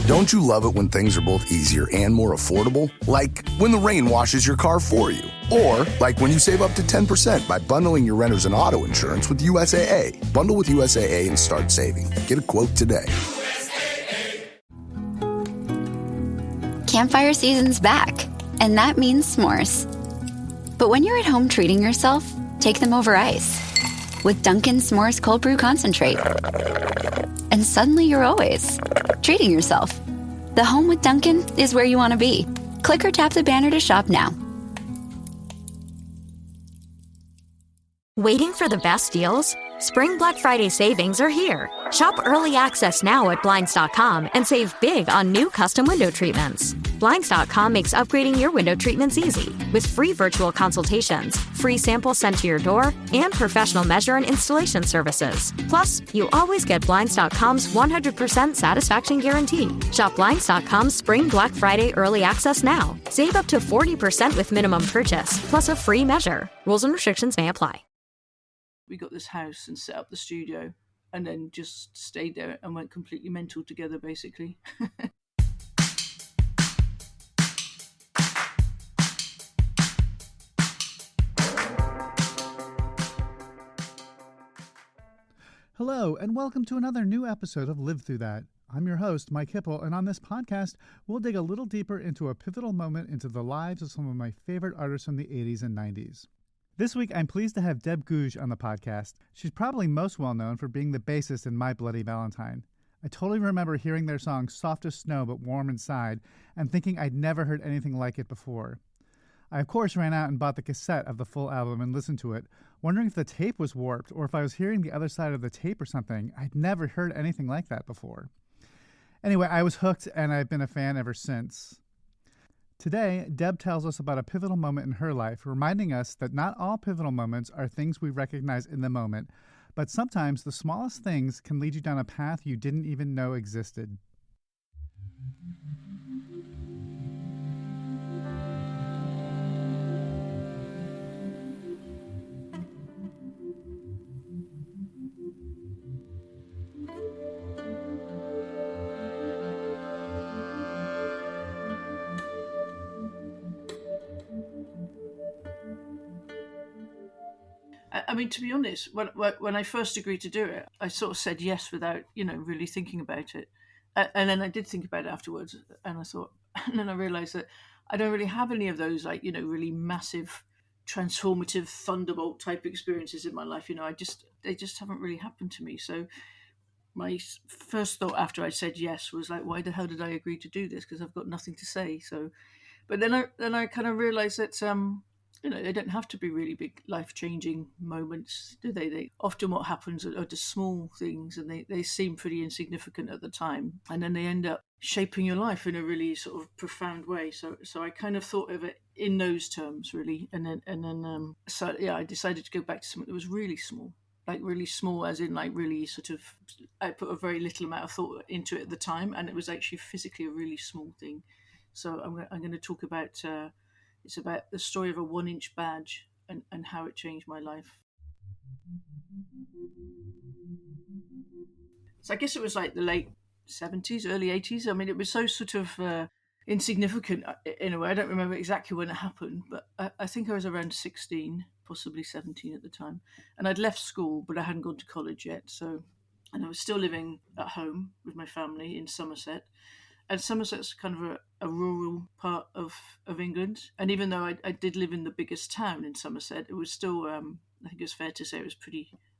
Don't you love it when things are both easier and more affordable? Like when the rain washes your car for you. Or like when you save up to 10% by bundling your renters and auto insurance with USAA. Bundle with USAA and start saving. Get a quote today. Campfire season's back, and that means s'mores. But when you're at home treating yourself, take them over ice with Dunkin's S'mores Cold Brew Concentrate. And suddenly you're always treating yourself. The home with Dunkin' is where you want to be. Click or tap the banner to shop now. Waiting for the best deals? Spring Black Friday savings are here. Shop early access now at Blinds.com and save big on new custom window treatments. Blinds.com makes upgrading your window treatments easy with free virtual consultations, free samples sent to your door, and professional measure and installation services. Plus, you always get Blinds.com's 100% satisfaction guarantee. Shop Blinds.com's Spring Black Friday early access now. Save up to 40% with minimum purchase, plus a free measure. Rules and restrictions may apply. We got this house and set up the studio and then just stayed there and went completely mental together, basically. Hello, and welcome to another new episode of Live Through That. I'm your host, Mike Hipple, and on this podcast, we'll dig a little deeper into a pivotal moment into the lives of some of my favorite artists from the 80s and 90s. This week, I'm pleased to have Deb Googe on the podcast. She's probably most well known for being the bassist in My Bloody Valentine. I totally remember hearing their song Soft as Snow But Warm Inside and thinking I'd never heard anything like it before. I, of course, ran out and bought the cassette of the full album and listened to it, wondering if the tape was warped or if I was hearing the other side of the tape or something. I'd never heard anything like that before. Anyway, I was hooked, and I've been a fan ever since. Today, Deb tells us about a pivotal moment in her life, reminding us that not all pivotal moments are things we recognize in the moment, but sometimes the smallest things can lead you down a path you didn't even know existed. I mean, to be honest, when I first agreed to do it, I sort of said yes without, really thinking about it. And then I did think about it afterwards, and I thought, and then I realised that I don't really have any of those, really massive, transformative thunderbolt type experiences in my life. They just haven't really happened to me. So my first thought after I said yes was like, why the hell did I agree to do this? Because I've got nothing to say. So, but then I kind of realised that they don't have to be really big life-changing moments, do they? They often what happens are just small things, and they seem pretty insignificant at the time, and then they end up shaping your life in a really sort of profound way. So I kind of thought of it in those terms, really, and then I decided to go back to something that was really small, as in really sort of. I put a very little amount of thought into it at the time, and it was actually physically a really small thing. So I'm going to talk about. It's about the story of a 1-inch badge and how it changed my life. So I guess it was like the late 70s, early 80s. I mean, it was so sort of insignificant in a way. I don't remember exactly when it happened, but I think I was around 16, possibly 17 at the time. And I'd left school, but I hadn't gone to college yet. And I was still living at home with my family in Somerset. And Somerset's kind of a rural part of England. And even though I did live in the biggest town in Somerset, it was still, I think it's fair to say it was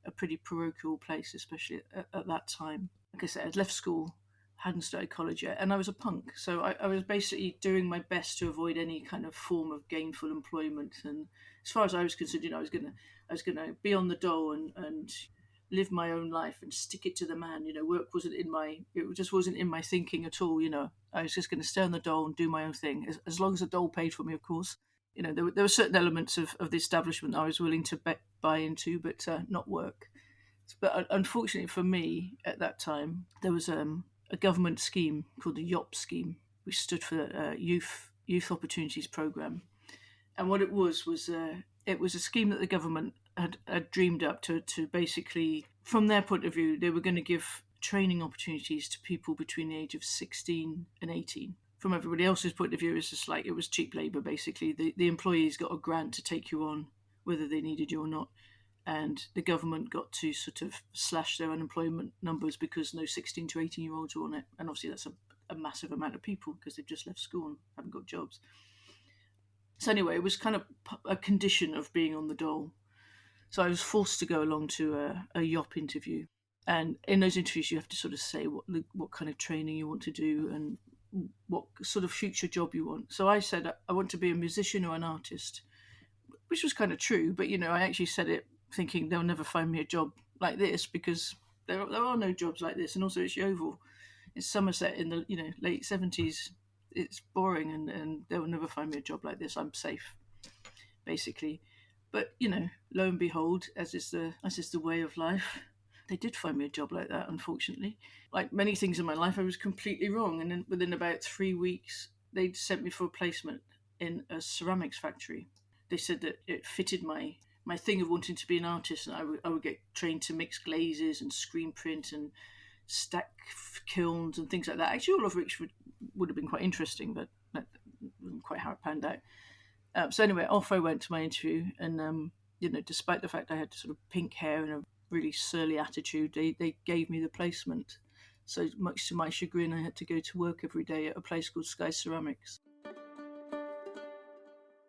a pretty parochial place, especially at that time. Like I said, I'd left school, hadn't started college yet, and I was a punk. So I was basically doing my best to avoid any kind of form of gainful employment. And as far as I was concerned, I was gonna be on the dole and live my own life and stick it to the man. Work just wasn't in my thinking at all. I was just going to stay on the dole and do my own thing, as long as the dole paid for me, of course. There were certain elements of the establishment I was willing to buy into, but not work. But unfortunately for me at that time, there was a government scheme called the YOP scheme, which stood for Youth Opportunities Programme. And what it was it was a scheme that the government had dreamed up to basically, from their point of view, they were going to give training opportunities to people between the age of 16 and 18. From everybody else's point of view, it's just like it was cheap labour, basically. The employees got a grant to take you on, whether they needed you or not. And the government got to sort of slash their unemployment numbers because no 16 to 18-year-olds were on it. And obviously that's a massive amount of people because they've just left school and haven't got jobs. So anyway, it was kind of a condition of being on the dole. So I was forced to go along to a YOP interview. And in those interviews, you have to sort of say what kind of training you want to do and what sort of future job you want. So I said, I want to be a musician or an artist, which was kind of true. But, I actually said it thinking they'll never find me a job like this because there are no jobs like this. And also it's Yeovil. It's Somerset in the late 70s. It's boring and they'll never find me a job like this. I'm safe, basically. But, lo and behold, as is the way of life, they did find me a job like that, unfortunately. Like many things in my life, I was completely wrong. And then within about 3 weeks, they'd sent me for a placement in a ceramics factory. They said that it fitted my thing of wanting to be an artist, and I would get trained to mix glazes and screen print and stack kilns and things like that. Actually, all of which would have been quite interesting, but that wasn't quite how it panned out. So anyway, off I went to my interview, and despite the fact I had sort of pink hair and a really surly attitude, they gave me the placement. So much to my chagrin, I had to go to work every day at a place called Sky Ceramics.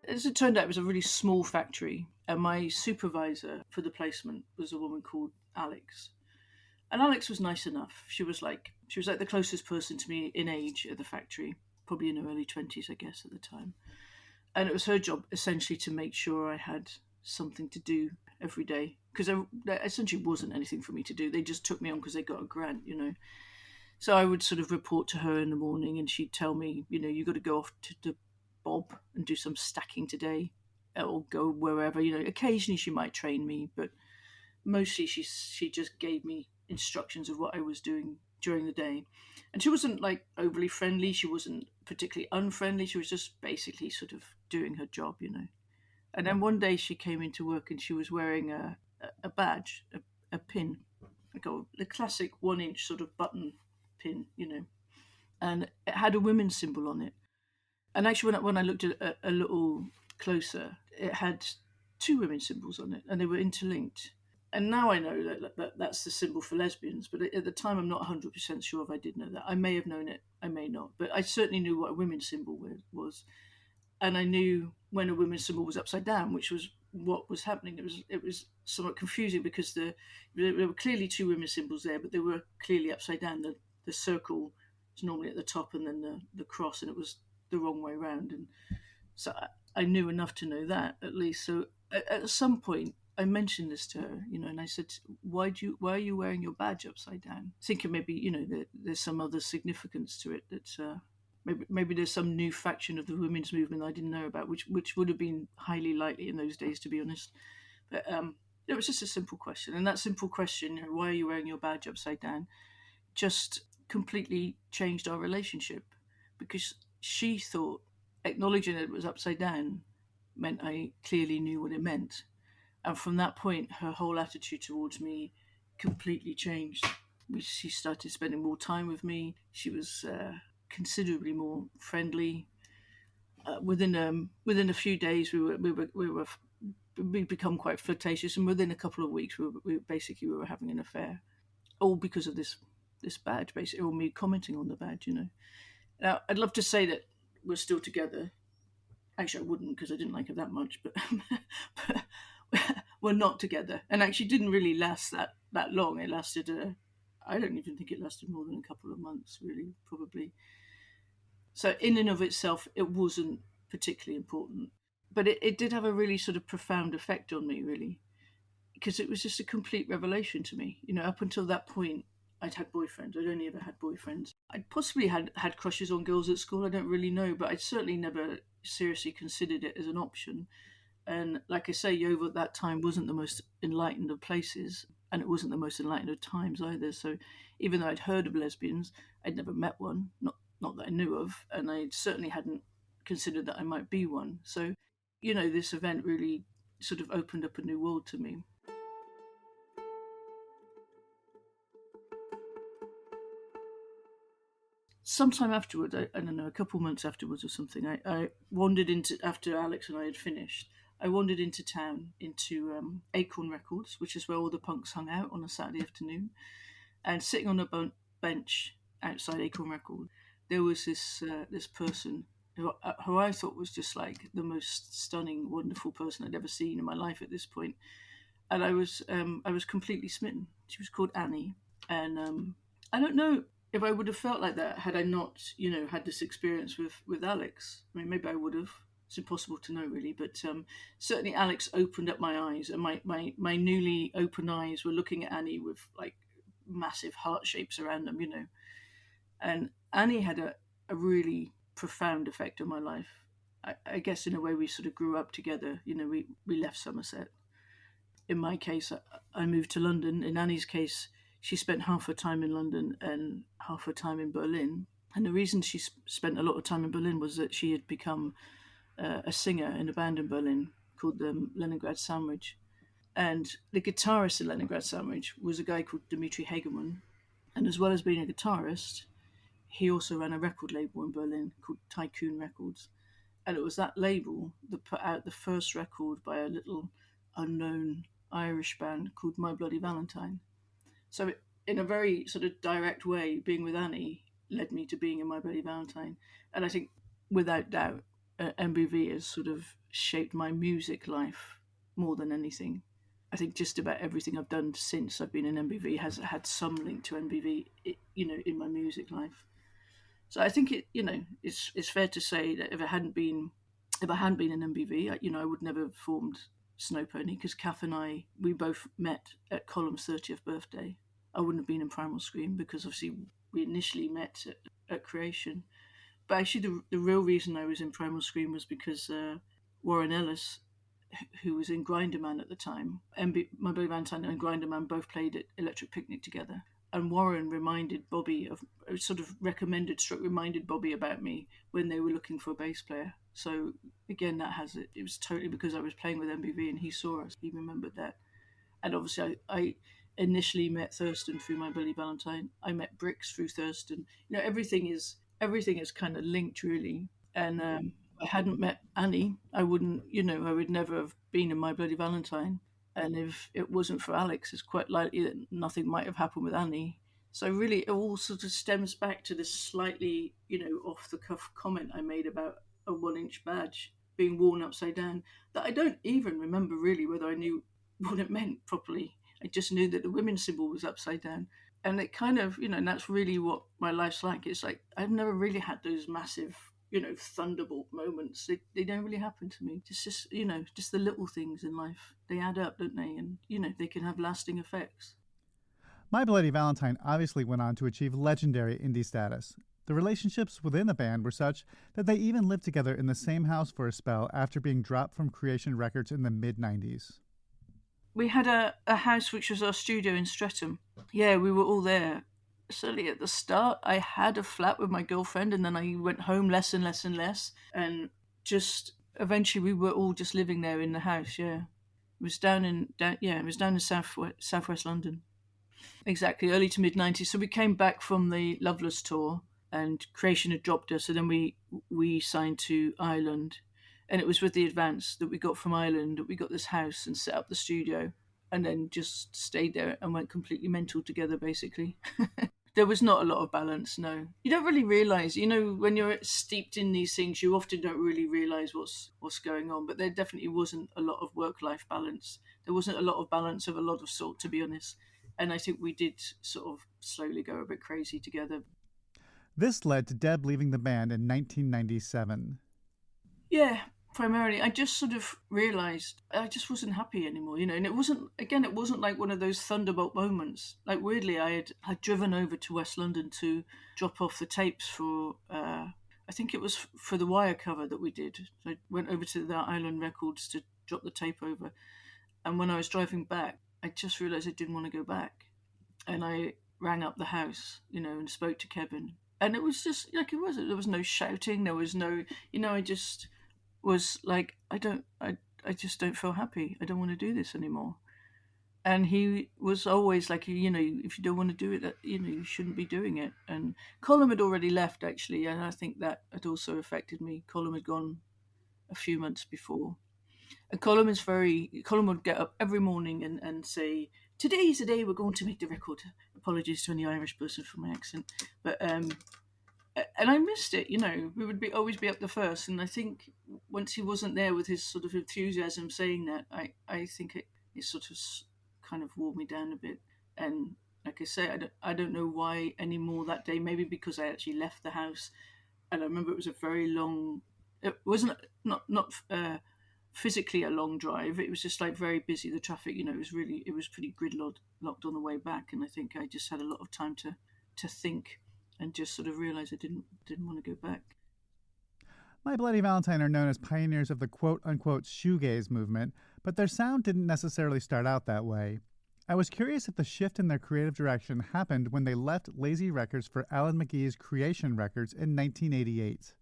As it turned out, it was a really small factory, and my supervisor for the placement was a woman called Alex. And Alex was nice enough. She was like the closest person to me in age at the factory, probably in her early 20s, I guess, at the time. And it was her job essentially to make sure I had something to do every day, because there essentially wasn't anything for me to do. They just took me on because they got a grant, So I would sort of report to her in the morning, and she'd tell me, you got to go off to the Bob and do some stacking today, or go wherever. Occasionally she might train me, but mostly she just gave me instructions of what I was doing during the day. And she wasn't like overly friendly. She wasn't particularly unfriendly. She was just basically sort of doing her job, And then one day she came into work and she was wearing a badge, a pin, like the classic 1-inch sort of button pin, and it had a women's symbol on it. And actually, when I looked at it a little closer, it had 2 women's symbols on it, and they were interlinked. And now I know that that's the symbol for lesbians, but at the time I'm not 100% sure if I did know that. I may have known it, I may not, but I certainly knew what a women's symbol was. And I knew when a women's symbol was upside down, which was what was happening. It was somewhat confusing because there were clearly 2 women's symbols there, but they were clearly upside down. The circle was normally at the top, and then the cross, and it was the wrong way around. And so I knew enough to know that, at least. So at some point I mentioned this to her, and I said, why are you wearing your badge upside down? Thinking maybe, there's some other significance to it, that maybe there's some new faction of the women's movement I didn't know about, which would have been highly likely in those days, to be honest. But it was just a simple question. And that simple question, why are you wearing your badge upside down, just completely changed our relationship, because she thought acknowledging that it was upside down meant I clearly knew what it meant. And from that point, her whole attitude towards me completely changed. She started spending more time with me. She was considerably more friendly. Within a few days, we'd become quite flirtatious, and within a couple of weeks, we were having an affair, all because of this badge, basically, or me commenting on the badge. Now, I'd love to say that we're still together. Actually, I wouldn't, because I didn't like her that much, but we're not together. And actually didn't really last that long. It lasted, I don't even think it lasted more than a couple of months, really, probably. So in and of itself, it wasn't particularly important. But it did have a really sort of profound effect on me, really, because it was just a complete revelation to me. Up until that point, I'd had boyfriends. I'd only ever had boyfriends. I'd possibly had crushes on girls at school. I don't really know, but I'd certainly never seriously considered it as an option. And like I say, Yeovil at that time wasn't the most enlightened of places, and it wasn't the most enlightened of times either. So even though I'd heard of lesbians, I'd never met one, not that I knew of, and I certainly hadn't considered that I might be one. So, this event really sort of opened up a new world to me. sometime afterwards, I don't know, a couple months afterwards or something, I wandered into, after Alex and I had finished, I wandered into town, into Acorn Records, which is where all the punks hung out on a Saturday afternoon. And sitting on a bench outside Acorn Records, there was this person who I thought was just like the most stunning, wonderful person I'd ever seen in my life at this point. And I was completely smitten. She was called Annie, and I don't know if I would have felt like that had I not, had this experience with Alex. I mean, maybe I would have. It's impossible to know, really. But certainly Alex opened up my eyes, and my newly open eyes were looking at Annie with like massive heart shapes around them, And Annie had a really profound effect on my life. I guess in a way we sort of grew up together. We left Somerset. In my case, I moved to London. In Annie's case, she spent half her time in London and half her time in Berlin. And the reason she spent a lot of time in Berlin was that she had become a singer in a band in Berlin called the Leningrad Sandwich. And the guitarist in Leningrad Sandwich was a guy called Dmitry Hageman. And as well as being a guitarist, he also ran a record label in Berlin called Tycoon Records. And it was that label that put out the first record by a little unknown Irish band called My Bloody Valentine. So in a very sort of direct way, being with Annie led me to being in My Bloody Valentine. And I think, without doubt, MBV has sort of shaped my music life more than anything. I think just about everything I've done since I've been in MBV has had some link to MBV, in my music life. So I think it's fair to say that if I hadn't been in MBV, I would never have formed Snow Pony, because Kath and I, we both met at Column's 30th birthday. I wouldn't have been in Primal Scream because obviously we initially met at Creation. But actually the real reason I was in Primal Scream was because Warren Ellis, who was in Grinderman at the time, My Bloody Valentine and Grinderman both played at Electric Picnic together. And Warren reminded Bobby reminded Bobby about me when they were looking for a bass player. So again, that has it. It was totally because I was playing with MBV and he saw us. He remembered that. And obviously I initially met Thurston through My Bloody Valentine. I met Brix through Thurston. Everything is kind of linked, really. And I hadn't met Annie, I would never have been in My Bloody Valentine. And if it wasn't for Alex, it's quite likely that nothing might have happened with Annie. So really, it all sort of stems back to this slightly, off-the-cuff comment I made about a 1-inch badge being worn upside down, that I don't even remember really whether I knew what it meant properly. I just knew that the women's symbol was upside down. And it kind of, and that's really what my life's like. It's like, I've never really had those massive, thunderbolt moments. They don't really happen to me. Just the little things in life. They add up, don't they? And, they can have lasting effects. My Bloody Valentine obviously went on to achieve legendary indie status. The relationships within the band were such that they even lived together in the same house for a spell after being dropped from Creation Records in the mid-90s. We had a house which was our studio in Streatham. Yeah, we were all there. Certainly at the start, I had a flat with my girlfriend, and then I went home less and less and less. And just eventually we were all just living there in the house, yeah. It was down in southwest London. Exactly, early to mid-90s. So we came back from the Loveless tour, and Creation had dropped us, so then we signed to Ireland. And it was with the advance that we got from Ireland that we got this house and set up the studio, and then just stayed there and went completely mental together, basically. There was not a lot of balance, no. You don't really realise, when you're steeped in these things, you often don't really realise what's going on. But there definitely wasn't a lot of work-life balance. There wasn't a lot of balance of a lot of sort, to be honest. And I think we did sort of slowly go a bit crazy together. This led to Deb leaving the band in 1997. Yeah, primarily. I just sort of realised I just wasn't happy anymore, and it wasn't like one of those thunderbolt moments. Like, weirdly, I had driven over to West London to drop off the tapes for, I think it was for the Wire cover that we did. So I went over to the Island Records to drop the tape over. And when I was driving back, I just realised I didn't want to go back. And I rang up the house, and spoke to Kevin. And it was just like it was. There was no shouting. There was no, I just was like, I just don't feel happy. I don't want to do this anymore. And he was always like, you know, if you don't want to do it, you know, you shouldn't be doing it. And Colm had already left, actually, and I think that had also affected me. Colm had gone a few months before. And Colm would get up every morning and say, today's the day we're going to make the record. Apologies to any Irish person for my accent. But, and I missed it, you know, we would always be up the first. And I think once he wasn't there with his sort of enthusiasm saying that, I think it sort of kind of wore me down a bit. And like I say, I don't know why anymore that day. Maybe because I actually left the house, and I remember it was a very long. It wasn't not physically a long drive. It was just like very busy. The traffic, you know, it was pretty gridlocked on the way back, and I think I just had a lot of time to think and just sort of realize I didn't want to go back. My Bloody Valentine are known as pioneers of the quote-unquote shoegaze movement, but their sound didn't necessarily start out that way. I was curious if the shift in their creative direction happened when they left Lazy Records for Alan McGee's Creation Records in 1988.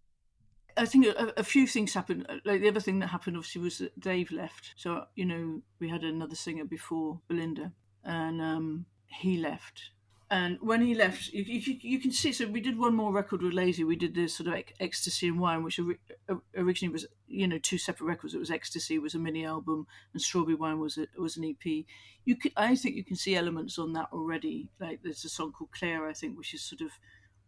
I think a few things happened. Like the other thing that happened, obviously, was that Dave left. So, you know, we had another singer before Belinda, and he left. And when he left, you can see, so we did one more record with Lazy. We did this sort of Ecstasy and Wine, which originally was, you know, two separate records. It was Ecstasy was a mini album, and Strawberry Wine was an EP. I think you can see elements on that already. Like there's a song called Claire, I think, which is sort of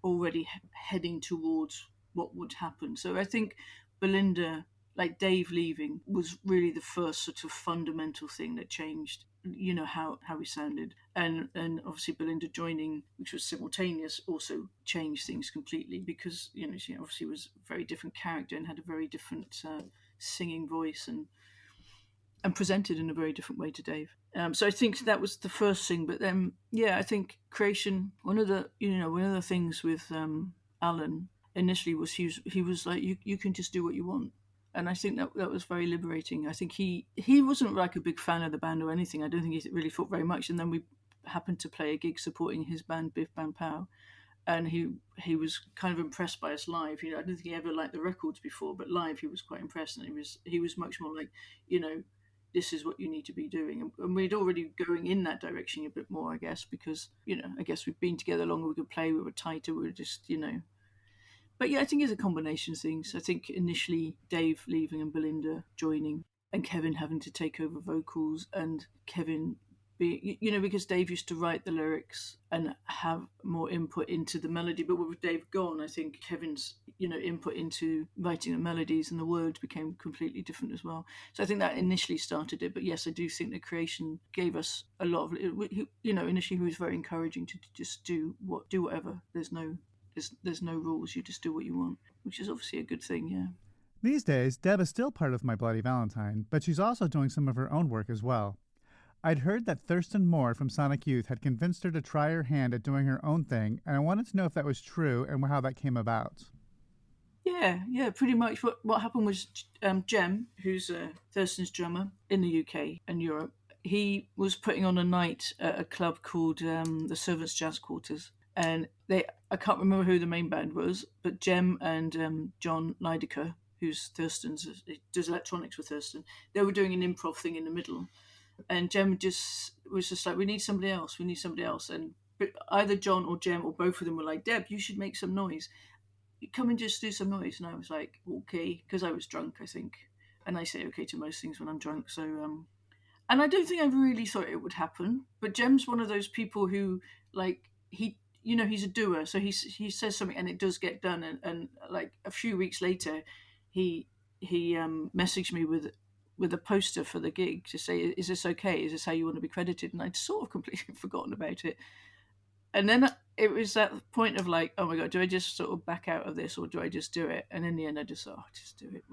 already heading towards what would happen. So I think Belinda, like Dave leaving, was really the first sort of fundamental thing that changed, you know, how we sounded. And obviously Belinda joining, which was simultaneous, also changed things completely because, you know, she obviously was a very different character and had a very different singing voice and presented in a very different way to Dave. So I think that was the first thing. But then, yeah, I think Creation, one of the things with Alan initially was he was like, you can just do what you want. And I think that was very liberating. I think he wasn't like a big fan of the band or anything. I don't think he really thought very much. And then we happened to play a gig supporting his band, Biff Bam Pow. And he was kind of impressed by us live. You know, I don't think he ever liked the records before, but live he was quite impressed. And he was much more like, you know, this is what you need to be doing. And we'd already going in that direction a bit more, I guess, because, you know, I guess we've been together longer, we could play, we were tighter, we were just, you know. But yeah, I think it's a combination of things. I think initially Dave leaving and Belinda joining and Kevin having to take over vocals and Kevin being, you know, because Dave used to write the lyrics and have more input into the melody. But with Dave gone, I think Kevin's, you know, input into writing the melodies and the words became completely different as well. So I think that initially started it. But yes, I do think the Creation gave us a lot of, you know, initially he was very encouraging to just do whatever. There's no rules. You just do what you want, which is obviously a good thing, yeah. These days, Deb is still part of My Bloody Valentine, but she's also doing some of her own work as well. I'd heard that Thurston Moore from Sonic Youth had convinced her to try her hand at doing her own thing, and I wanted to know if that was true and how that came about. Yeah, pretty much. What happened was Jem, who's Thurston's drummer in the UK and Europe, he was putting on a night at a club called the Servants Jazz Quarters. And I can't remember who the main band was, but Jem and John Lydecker, who's Thurston's, does electronics with Thurston, they were doing an improv thing in the middle. And Jem was just like, we need somebody else. And either John or Jem or both of them were like, Deb, you should make some noise. Come and just do some noise. And I was like, okay, because I was drunk, I think. And I say okay to most things when I'm drunk. So, and I don't think I really thought it would happen. But Jem's one of those people who, like, you know, he's a doer, so he says something and it does get done. And like a few weeks later, he messaged me with a poster for the gig to say, is this okay? Is this how you want to be credited? And I'd sort of completely forgotten about it. And then it was that point of like, oh my God, do I just sort of back out of this or do I just do it? And in the end, I just thought, just do it.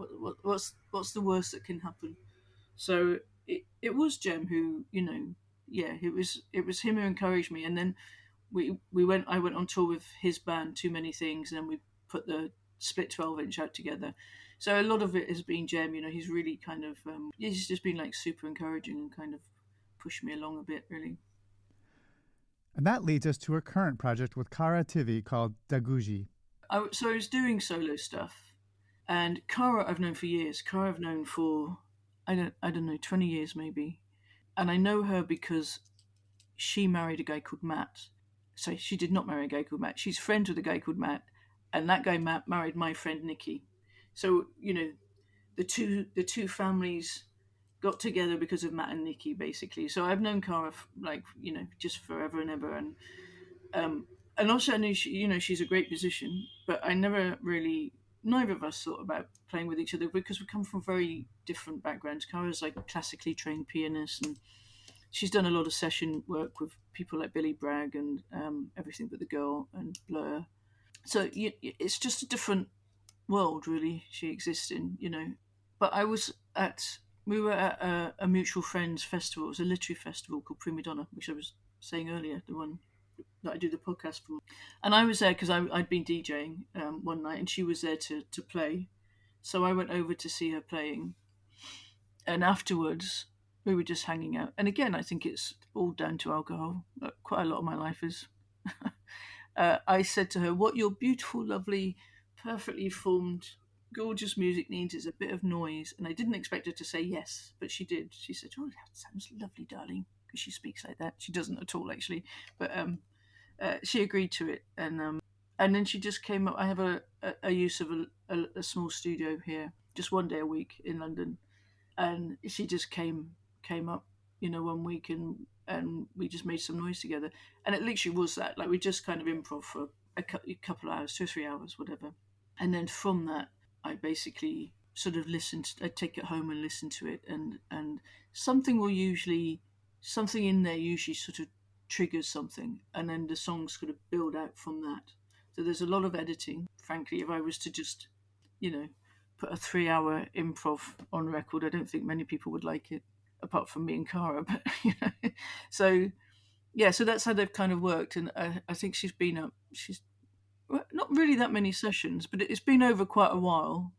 What's the worst that can happen? So it was Jem who, you know, yeah, it was him who encouraged me. And then I went on tour with his band, Too Many Things, and then we put the split 12-inch out together. So a lot of it has been Jem, you know, he's really kind of, he's just been like super encouraging and kind of pushed me along a bit, really. And that leads us to her current project with Cara Tivey called Googie. So I was doing solo stuff, and Cara I've known for years. Cara I've known for, I don't know, 20 years maybe. And I know her because she married a guy called Matt. Sorry, she did not marry a guy called Matt. She's friends with a guy called Matt, and that guy Matt married my friend Nikki. So the two families got together because of Matt and Nikki, basically. So I've known Cara just forever and ever, and also I knew she's a great musician, but I never really, neither of us thought about playing with each other because we come from very different backgrounds. Cara's like a classically trained pianist, and she's done a lot of session work with people like Billy Bragg and Everything But the Girl and Blur. So it's just a different world, really, she exists in, But we were at a mutual friends festival. It was a literary festival called Prima Donna, which I was saying earlier, the one that I do the podcast for. And I was there because I'd been DJing one night, and she was there to play. So I went over to see her playing. And afterwards, we were just hanging out. And again, I think it's all down to alcohol. Quite a lot of my life is. I said to her, what your beautiful, lovely, perfectly formed, gorgeous music needs is a bit of noise. And I didn't expect her to say yes, but she did. She said, oh, that sounds lovely, darling, because she speaks like that. She doesn't at all, actually. But she agreed to it. And then she just came up. I have a use of a small studio here, just one day a week in London. And she just came up, one week, and we just made some noise together. And it literally was that, like, we just kind of improv for a couple of hours, 2 or 3 hours, whatever. And then from that, I basically sort of I'd take it home and listen to it, and something in there usually sort of triggers something, and then the songs sort of build out from that. So there's a lot of editing. Frankly, if I was to just, put a 3-hour improv on record, I don't think many people would like it, apart from me and Cara. But so that's how they've kind of worked. And I think she's not really that many sessions, but it's been over quite a while.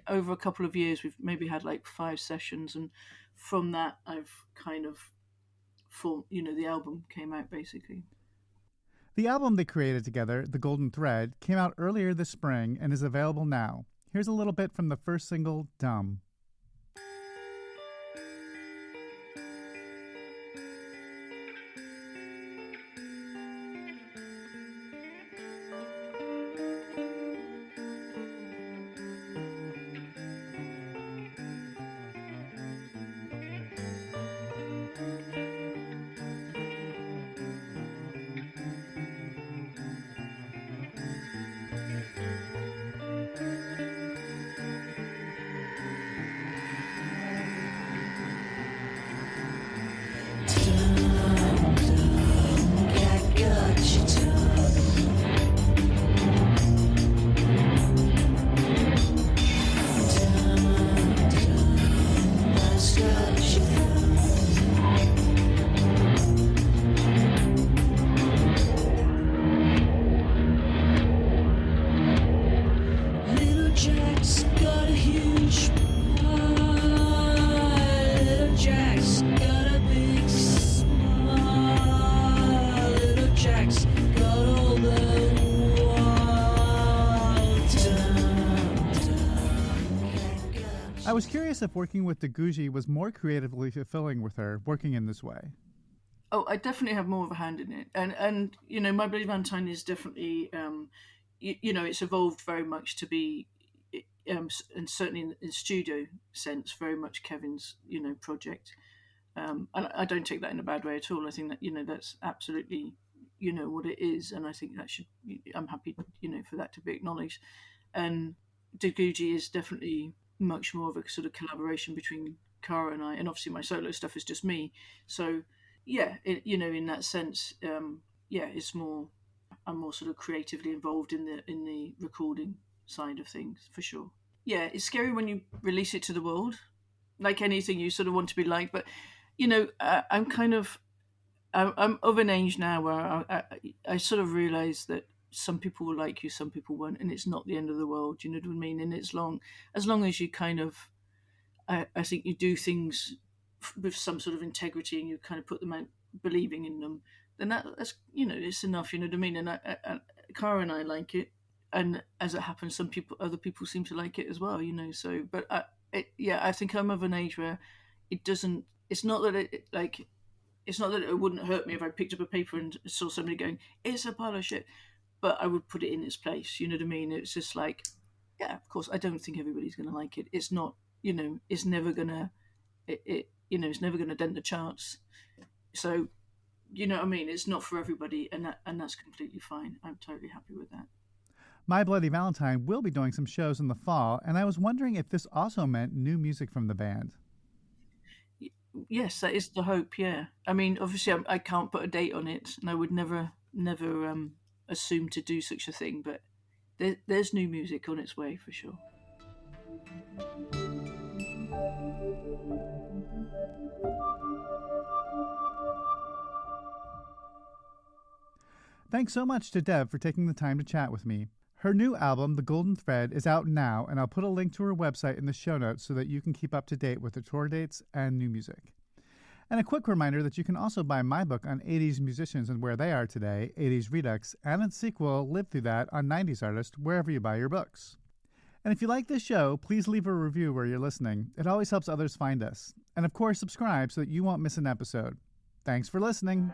Over a couple of years, we've maybe had like 5 sessions, and from that, I've kind of formed. The album came out basically. The album they created together, The Golden Thread, came out earlier this spring and is available now. Here's a little bit from the first single, Dumb. I was curious if working with Deb Googe was more creatively fulfilling with her, working in this way. Oh, I definitely have more of a hand in it. And My Bloody Valentine is definitely, it's evolved very much to be, and certainly in studio sense, very much Kevin's, project. And I don't take that in a bad way at all. I think that, that's absolutely, what it is. And I think I'm happy, for that to be acknowledged. And Deb Googe is definitely much more of a sort of collaboration between Cara and I, and obviously my solo stuff is just me. So in that sense, it's more, I'm more sort of creatively involved in the recording side of things, for sure. Yeah, it's scary when you release it to the world, like anything you sort of want to be like. But I'm of an age now where I sort of realise that some people will like you, some people won't, and it's not the end of the world. You know what I mean? And as long as you kind of, I think you do things with some sort of integrity and you kind of put them out believing in them, then that's it's enough. You know what I mean? And Cara and I like it, and as it happens, other people seem to like it as well. So, but I think I'm of an age where it doesn't it's not that it's not that it wouldn't hurt me if I picked up a paper and saw somebody going, "It's a pile of shit," but I would put it in its place. You know what I mean? It's just like, yeah, of course, I don't think everybody's going to like it. It's not, it's never gonna, it's never gonna dent the charts. So, you know what I mean? It's not for everybody, and that's completely fine. I'm totally happy with that. My Bloody Valentine will be doing some shows in the fall, and I was wondering if this also meant new music from the band. Yes, that is the hope. Yeah, I mean, obviously, I can't put a date on it, and I would never assume to do such a thing. But there's new music on its way for sure. Thanks so much to Deb for taking the time to chat with me. Her new album, The Golden Thread, is out now, and I'll put a link to her website in the show notes so that you can keep up to date with the tour dates and new music. And a quick reminder that you can also buy my book on 80s musicians and where they are today, 80s Redux, and its sequel, Live Through That, on 90s artists, wherever you buy your books. And if you like this show, please leave a review where you're listening. It always helps others find us. And of course, subscribe so that you won't miss an episode. Thanks for listening.